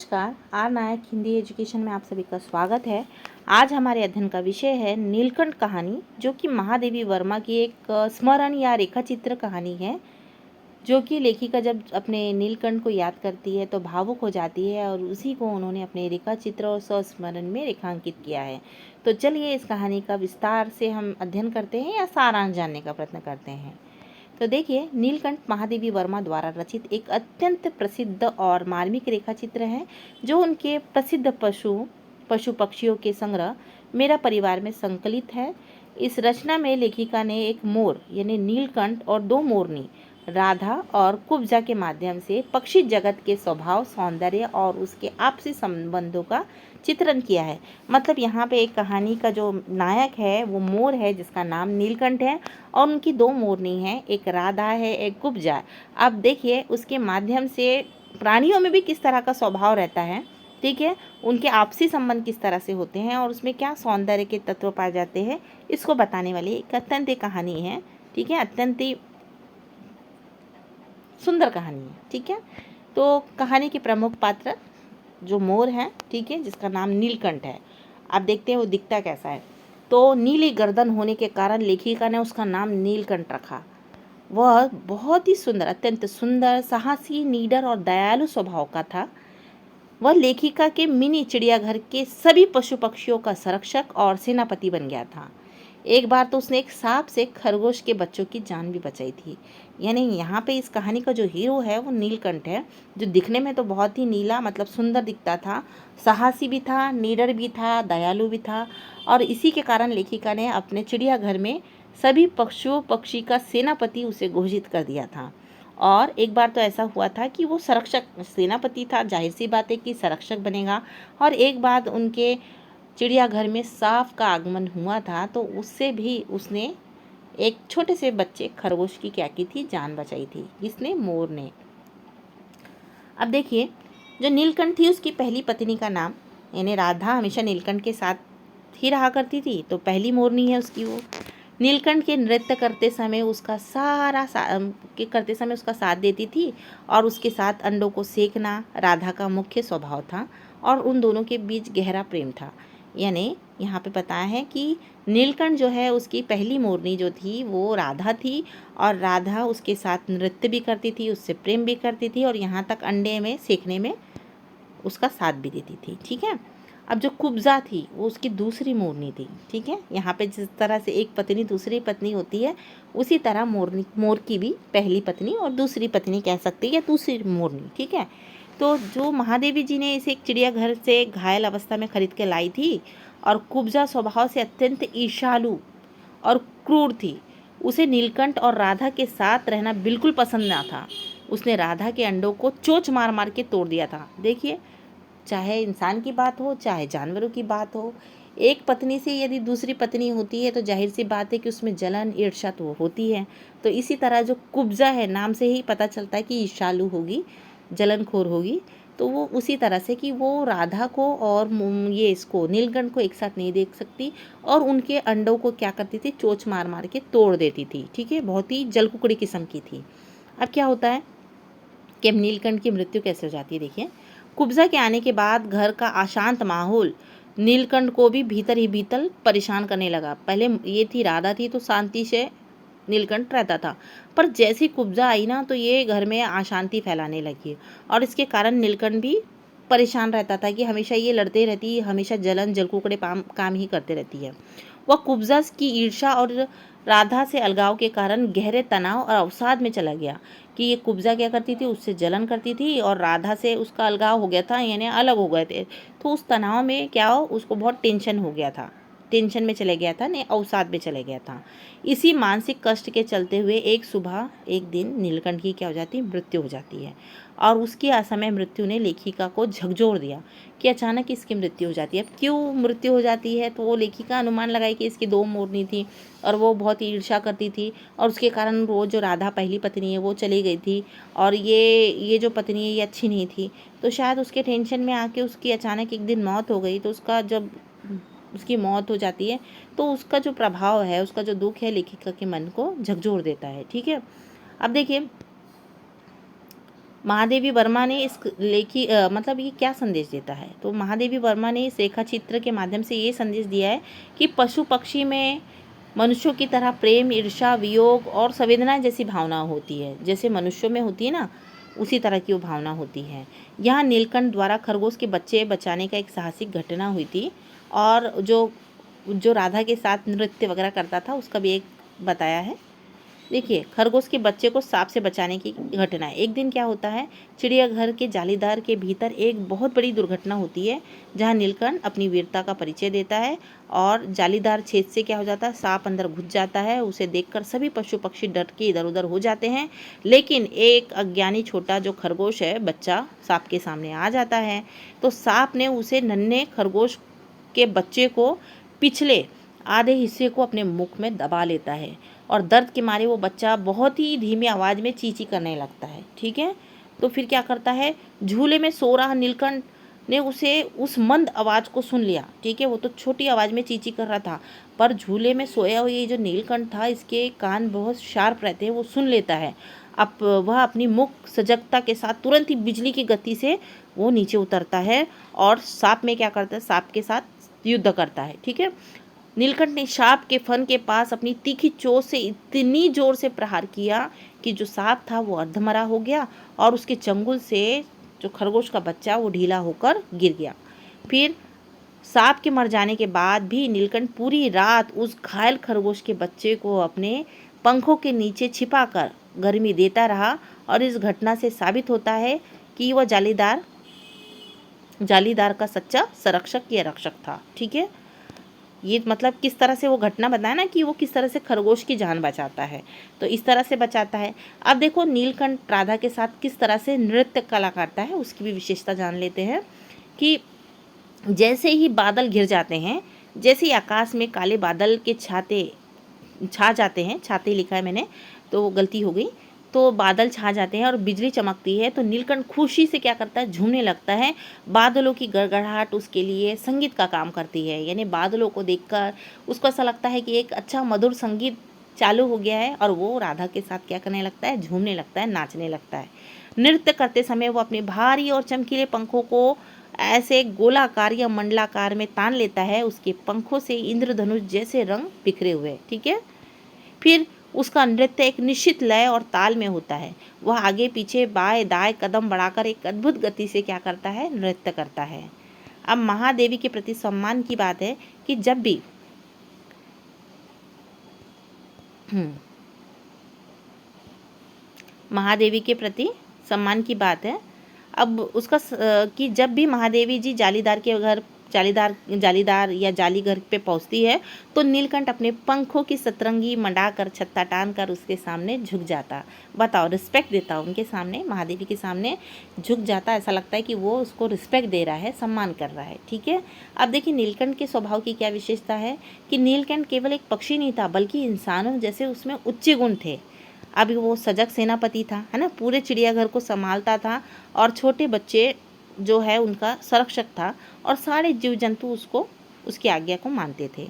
नमस्कार। Are Nayak Hindi education में आप सभी का स्वागत है। आज हमारे अध्ययन का विषय है नीलकंठ कहानी, जो कि महादेवी वर्मा की एक स्मरण या रेखाचित्र कहानी है, जो कि लेखिका जब अपने नीलकंठ को याद करती है तो भावुक हो जाती है और उसी को उन्होंने अपने रेखाचित्र और संस्मरण में रेखांकित किया है। तो चलिए इस कहानी का विस्तार से हम अध्ययन करते हैं या सारांश जानने का प्रयत्न करते हैं। तो देखिए, नीलकंठ महादेवी वर्मा द्वारा रचित एक अत्यंत प्रसिद्ध और मार्मिक रेखाचित्र है, जो उनके प्रसिद्ध पशु पक्षियों के संग्रह मेरा परिवार में संकलित है। इस रचना में लेखिका ने एक मोर यानी नीलकंठ और दो मोरनी राधा और कुब्जा के माध्यम से पक्षी जगत के स्वभाव, सौंदर्य और उसके आपसी संबंधों का चित्रण किया है। मतलब यहाँ पे एक कहानी का जो नायक है वो मोर है, जिसका नाम नीलकंठ है, और उनकी दो मोरनी हैं, एक राधा है, एक कुब्जा। अब देखिए उसके माध्यम से प्राणियों में भी किस तरह का स्वभाव रहता है, ठीक है, उनके आपसी संबंध किस तरह से होते हैं और उसमें क्या सौंदर्य के तत्व पाए जाते हैं, इसको बताने वाली एक अत्यंत कहानी है। ठीक है, अत्यंत सुंदर कहानी है। ठीक है, तो कहानी के प्रमुख पात्र जो मोर है, ठीक है, जिसका नाम नीलकंठ है। आप देखते हैं वो दिखता कैसा है। तो नीली गर्दन होने के कारण लेखिका ने उसका नाम नीलकंठ रखा। वह बहुत ही सुंदर, अत्यंत सुंदर, साहसी, निडर और दयालु स्वभाव का था। वह लेखिका के मिनी चिड़ियाघर के सभी पशु पक्षियों का संरक्षक और सेनापति बन गया था। एक बार तो उसने एक सांप से खरगोश के बच्चों की जान भी बचाई थी। यानी यहाँ पे इस कहानी का जो हीरो है वो नीलकंठ है, जो दिखने में तो बहुत ही नीला मतलब सुंदर दिखता था, साहसी भी था, निडर भी था, दयालु भी था। और इसी के कारण लेखिका ने अपने चिड़ियाघर में सभी पक्षी का सेनापति उसे घोषित कर दिया था। और एक बार तो ऐसा हुआ था कि वो संरक्षक सेनापति था, जाहिर सी बात है कि संरक्षक बनेगा। और एक बार उनके चिड़ियाघर में सांप का आगमन हुआ था, तो उससे भी उसने एक छोटे से बच्चे खरगोश की क्या की थी, जान बचाई थी। किसने? मोर ने। अब देखिए, जो नीलकंठ थी उसकी पहली पत्नी का नाम यानी राधा हमेशा नीलकंठ के साथ ही रहा करती थी, तो पहली मोरनी है उसकी वो। नीलकंठ के नृत्य करते समय उसका साथ देती थी और उसके साथ अंडों को सेकना राधा का मुख्य स्वभाव था और उन दोनों के बीच गहरा प्रेम था। यानी यहाँ पे बताया है कि नीलकंठ जो है उसकी पहली मोरनी जो थी वो राधा थी और राधा उसके साथ नृत्य भी करती थी, उससे प्रेम भी करती थी और यहाँ तक अंडे में सेकने में उसका साथ भी देती थी। ठीक है, अब जो कुब्जा थी वो उसकी दूसरी मोरनी थी। ठीक है, यहाँ पे जिस तरह से एक पत्नी दूसरी पत्नी होती है, उसी तरह मोर की भी पहली पत्नी और दूसरी पत्नी कह सकती है या दूसरी मोरनी। ठीक है, तो जो महादेवी जी ने इसे एक चिड़ियाघर से घायल अवस्था में खरीद के लाई थी और कुब्जा स्वभाव से अत्यंत ईर्ष्यालु और क्रूर थी। उसे नीलकंठ और राधा के साथ रहना बिल्कुल पसंद ना था। उसने राधा के अंडों को चोंच मार मार के तोड़ दिया था। देखिए, चाहे इंसान की बात हो चाहे जानवरों की बात हो, एक पत्नी से यदि दूसरी पत्नी होती है तो जाहिर सी बात है कि उसमें जलन ईर्ष्या तो होती है। तो इसी तरह जो कुब्जा है, नाम से ही पता चलता है कि ईर्ष्यालु होगी, जलनखोर होगी। तो वो उसी तरह से कि वो राधा को और ये इसको नीलकंठ को एक साथ नहीं देख सकती और उनके अंडों को क्या करती थी, चोंच मार मार के तोड़ देती थी। ठीक है, बहुत ही जलकुकड़ी किस्म की थी। अब क्या होता है कि अब नीलकंठ की मृत्यु कैसे हो जाती है। देखिए, कुब्जा के आने के बाद घर का अशांत माहौल नीलकंठ को भी भीतर ही भीतर परेशान करने लगा। पहले ये थी राधा थी तो शांति से नीलकंठ रहता था, पर जैसी कुब्जा आई ना तो ये घर में अशांति फैलाने लगी और इसके कारण नीलकंठ भी परेशान रहता था कि हमेशा ये लड़ते रहती, हमेशा जलन जलकुकड़े काम ही करते रहती है। वह कुब्जा की ईर्ष्या और राधा से अलगाव के कारण गहरे तनाव और अवसाद में चला गया कि ये कुब्जा क्या करती थी, उससे जलन करती थी और राधा से उसका अलगाव हो गया था, यानी अलग हो गए थे। तो उस तनाव में क्या हो, उसको बहुत टेंशन हो गया था, टेंशन में चले गया था, नहीं अवसाद में चले गया था। इसी मानसिक कष्ट के चलते हुए एक सुबह एक दिन नीलकंठ की क्या हो जाती है, मृत्यु हो जाती है। और उसकी असमय मृत्यु ने लेखिका को झकझोर दिया कि अचानक इसकी मृत्यु हो जाती है। अब क्यों मृत्यु हो जाती है, तो वो लेखिका अनुमान लगाई कि इसकी दो मोरनी थी और वो बहुत ईर्ष्या करती थी और उसके कारण वो जो राधा पहली पत्नी है वो चली गई थी और ये जो पत्नी है ये अच्छी नहीं थी। तो शायद उसके टेंशन में आके उसकी अचानक एक दिन मौत हो गई। तो उसका जब उसकी मौत हो जाती है तो उसका जो प्रभाव है, उसका जो दुख है, लेखिका के मन को झकझोर देता है। ठीक है, अब देखिए, महादेवी वर्मा ने इस मतलब ये क्या संदेश देता है, तो महादेवी वर्मा ने इस रेखा चित्र के माध्यम से ये संदेश दिया है कि पशु पक्षी में मनुष्यों की तरह प्रेम, ईर्ष्या, वियोग और संवेदना जैसी भावना होती है। जैसे मनुष्यों में होती है ना, उसी तरह की वो भावना होती है। यहाँ नीलकंठ द्वारा खरगोश के बच्चे बचाने का एक साहसिक घटना हुई थी, और जो जो राधा के साथ नृत्य वगैरह करता था उसका भी एक बताया है। देखिए, खरगोश के बच्चे को सांप से बचाने की घटना है। एक दिन क्या होता है, चिड़ियाघर के जालीदार के भीतर एक बहुत बड़ी दुर्घटना होती है, जहां नीलकंठ अपनी वीरता का परिचय देता है और जालीदार छेद से क्या हो जाता है, सांप अंदर घुस जाता है। उसे देखकर सभी पशु पक्षी डर के इधर उधर हो जाते हैं, लेकिन एक अज्ञानी छोटा जो खरगोश है बच्चा सांप के सामने आ जाता है। तो सांप ने उसे नन्हे खरगोश के बच्चे को पिछले आधे हिस्से को अपने मुख में दबा लेता है, और दर्द के मारे वो बच्चा बहुत ही धीमी आवाज़ में चींची करने लगता है। ठीक है, तो फिर क्या करता है, झूले में सो रहा नीलकंठ ने उसे उस मंद आवाज़ को सुन लिया। ठीक है, वो तो छोटी आवाज़ में चींची कर रहा था, पर झूले में सोया हुआ ये जो नीलकंठ था, इसके कान बहुत शार्प रहते हैं, वो सुन लेता है। अब वह अपनी मुख सजगता के साथ तुरंत ही बिजली की गति से वो नीचे उतरता है और सांप में क्या करता है, सांप के साथ युद्ध करता है। ठीक है, नीलकंठ ने सांप के फन के पास अपनी तीखी चोंच से इतनी जोर से प्रहार किया कि जो सांप था वो अर्धमरा हो गया, और उसके चंगुल से जो खरगोश का बच्चा वो ढीला होकर गिर गया। फिर सांप के मर जाने के बाद भी नीलकंठ पूरी रात उस घायल खरगोश के बच्चे को अपने पंखों के नीचे छिपाकर गर्मी देता रहा, और इस घटना से साबित होता है कि वह जालीदार का सच्चा संरक्षक या रक्षक था। ठीक है, ये मतलब किस तरह से वो घटना बताया ना कि वो किस तरह से खरगोश की जान बचाता है, तो इस तरह से बचाता है। अब देखो नीलकंठ राधा के साथ किस तरह से नृत्य कला करता है, उसकी भी विशेषता जान लेते हैं। कि जैसे ही बादल घिर जाते हैं, जैसे ही आकाश में काले बादल के छा जाते हैं, छाते लिखा है मैंने तो गलती हो गई, तो बादल छा जाते हैं और बिजली चमकती है, तो नीलकंठ खुशी से क्या करता है, झूमने लगता है। बादलों की गड़गड़ाहट उसके लिए संगीत का काम करती है, यानी बादलों को देखकर उसको ऐसा लगता है कि एक अच्छा मधुर संगीत चालू हो गया है, और वो राधा के साथ क्या करने लगता है, झूमने लगता है, नाचने लगता है। नृत्य करते समय वो अपने भारी और चमकीले पंखों को ऐसे गोलाकार या मंडलाकार में तान लेता है, उसके पंखों से इंद्रधनुष जैसे रंग बिखरे हुए। ठीक है, फिर उसका नृत्य एक निश्चित लय और ताल में होता है। वह आगे पीछे बाएं दाएं कदम बढ़ाकर एक अद्भुत गति से क्या करता है, नृत्य करता है। अब महादेवी के प्रति सम्मान की बात है कि जब भी महादेवी के प्रति सम्मान की बात है। अब उसका कि जब भी महादेवी जी जालीदार या जाली घर पे पहुंचती है, तो नीलकंठ अपने पंखों की सतरंगी मंडाकर छत्ता टान कर उसके सामने झुक जाता। बताओ, रिस्पेक्ट देता उनके सामने, महादेवी के सामने झुक जाता। ऐसा लगता है कि वो उसको रिस्पेक्ट दे रहा है, सम्मान कर रहा है। ठीक है, अब देखिए नीलकंठ के स्वभाव की क्या विशेषता है कि नीलकंठ केवल एक पक्षी नहीं था, बल्कि इंसानों जैसे उसमें उच्च गुण थे। अब वो सजग सेनापति था, है ना, पूरे चिड़ियाघर को संभालता था, और छोटे बच्चे जो है उनका संरक्षक था, और सारे जीव जंतु उसकी आज्ञा को मानते थे।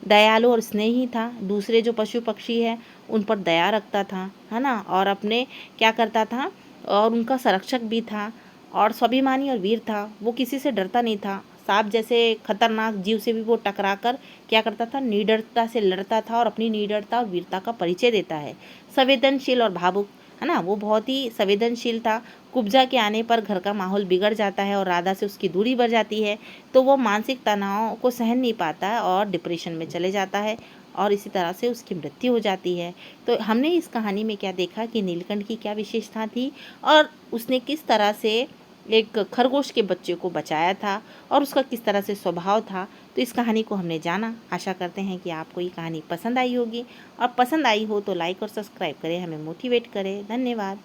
दयालु और स्नेही था, दूसरे जो पशु पक्षी है उन पर दया रखता था, है ना, और अपने क्या करता था, और उनका संरक्षक भी था, और स्वाभिमानी और वीर था। वो किसी से डरता नहीं था, सांप जैसे खतरनाक जीव से भी वो टकरा कर क्या करता था, निडरता से लड़ता था, और अपनी निडरता और वीरता का परिचय देता है। संवेदनशील और भावुक, है ना, वो बहुत ही संवेदनशील था। कुब्जा के आने पर घर का माहौल बिगड़ जाता है और राधा से उसकी दूरी बढ़ जाती है, तो वो मानसिक तनाव को सहन नहीं पाता है और डिप्रेशन में चले जाता है, और इसी तरह से उसकी मृत्यु हो जाती है। तो हमने इस कहानी में क्या देखा कि नीलकंठ की क्या विशेषता थी, और उसने किस तरह से एक खरगोश के बच्चे को बचाया था, और उसका किस तरह से स्वभाव था। तो इस कहानी को हमने जाना। आशा करते हैं कि आपको ये कहानी पसंद आई होगी, और पसंद आई हो तो लाइक और सब्सक्राइब करें, हमें मोटिवेट करें। धन्यवाद।